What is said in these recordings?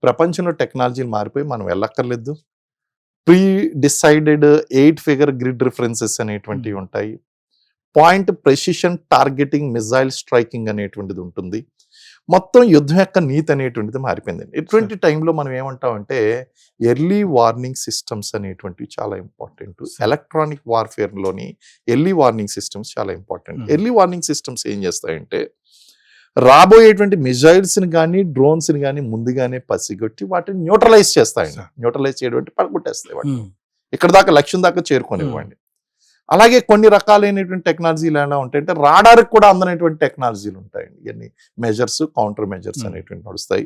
ప్రపంచంలో టెక్నాలజీలు మారిపోయి మనం వెళ్ళక్కర్లేదు. Pre decided 8 figure grid references అనేటువంటివి ఉంటాయి. Point precision targeting missile striking అనేటువంటిది ఉంటుంది. మొత్తం యుద్ధం యొక్క నీతి అనేటువంటిది మారిపోయిందండి. ఇటువంటి టైంలో మనం ఏమంటామంటే ఎర్లీ వార్నింగ్ సిస్టమ్స్ అనేటువంటివి చాలా ఇంపార్టెంట్. ఎలక్ట్రానిక్ వార్ఫేర్లోని ఎర్లీ వార్నింగ్ సిస్టమ్స్ చాలా ఇంపార్టెంట్. ఎర్లీ వార్నింగ్ సిస్టమ్స్ ఏం చేస్తాయంటే రాబోయేటువంటి మిజైల్స్ని కానీ డ్రోన్స్ని కానీ ముందుగానే పసిగొట్టి వాటిని న్యూట్రలైజ్ చేస్తాయండి. న్యూట్రలైజ్ చేయడం అంటే పడగొట్టేస్తాయి వాటిని. ఇక్కడ దాకా లక్ష్యం దాకా చేరుకోనివ్వండి. అలాగే కొన్ని రకాలైనటువంటి టెక్నాలజీలు ఎలా ఉంటాయంటే రాడార్కి కూడా అందనటువంటి టెక్నాలజీలు ఉంటాయండి. ఇవన్నీ మెజర్స్ కౌంటర్ మెజర్స్ అనేటువంటి నడుస్తాయి.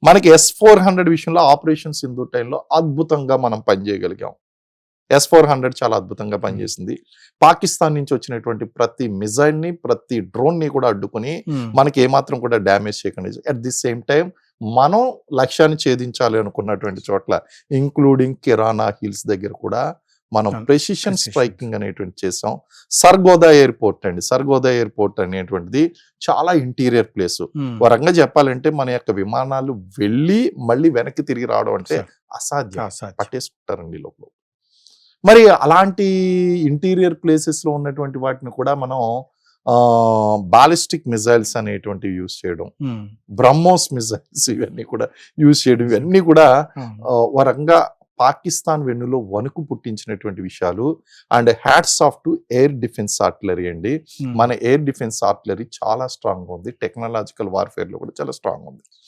మనకి S-400 విషయంలో ఆపరేషన్ సింధూర్ టైంలో అద్భుతంగా మనం పనిచేయగలిగాం. S-400 చాలా అద్భుతంగా పనిచేసింది. పాకిస్తాన్ నుంచి వచ్చినటువంటి ప్రతి మిజైల్ని ప్రతి డ్రోన్ని కూడా అడ్డుకుని మనకి ఏమాత్రం కూడా డ్యామేజ్ చేయకుండా అట్ ది సేమ్ టైం మనం లక్ష్యాన్ని ఛేదించాలి అనుకున్నటువంటి చోట్ల ఇంక్లూడింగ్ కిరాణా హిల్స్ దగ్గర కూడా మనం ప్రెసిషన్ స్ట్రైకింగ్ అనేటువంటి చేసాం. సర్గోదా ఎయిర్పోర్ట్ అండి. సర్గోదా ఎయిర్పోర్ట్ అనేటువంటిది చాలా ఇంటీరియర్ ప్లేస్. వరంగా చెప్పాలంటే మన యొక్క విమానాలు వెళ్ళి మళ్ళీ వెనక్కి తిరిగి రావడం అంటే అసాధ్యం. పట్టేసుకుంటారండి లోపల. మరి అలాంటి ఇంటీరియర్ ప్లేసెస్లో ఉన్నటువంటి వాటిని కూడా మనం బాలిస్టిక్ మిజైల్స్ అనేటువంటివి యూజ్ చేయడం, బ్రహ్మోస్ మిజైల్స్ ఇవన్నీ కూడా యూజ్ చేయడం, ఇవన్నీ కూడా వరంగా పాకిస్తాన్ వెన్నులో వణుకు పుట్టించినటువంటి విషయాలు. And hats off to air defence artillery అండి. మన ఎయిర్ డిఫెన్స్ ఆర్టిలరీ చాలా స్ట్రాంగ్ ఉంది. టెక్నాలజికల్ వార్ఫేర్లో కూడా చాలా స్ట్రాంగ్ ఉంది.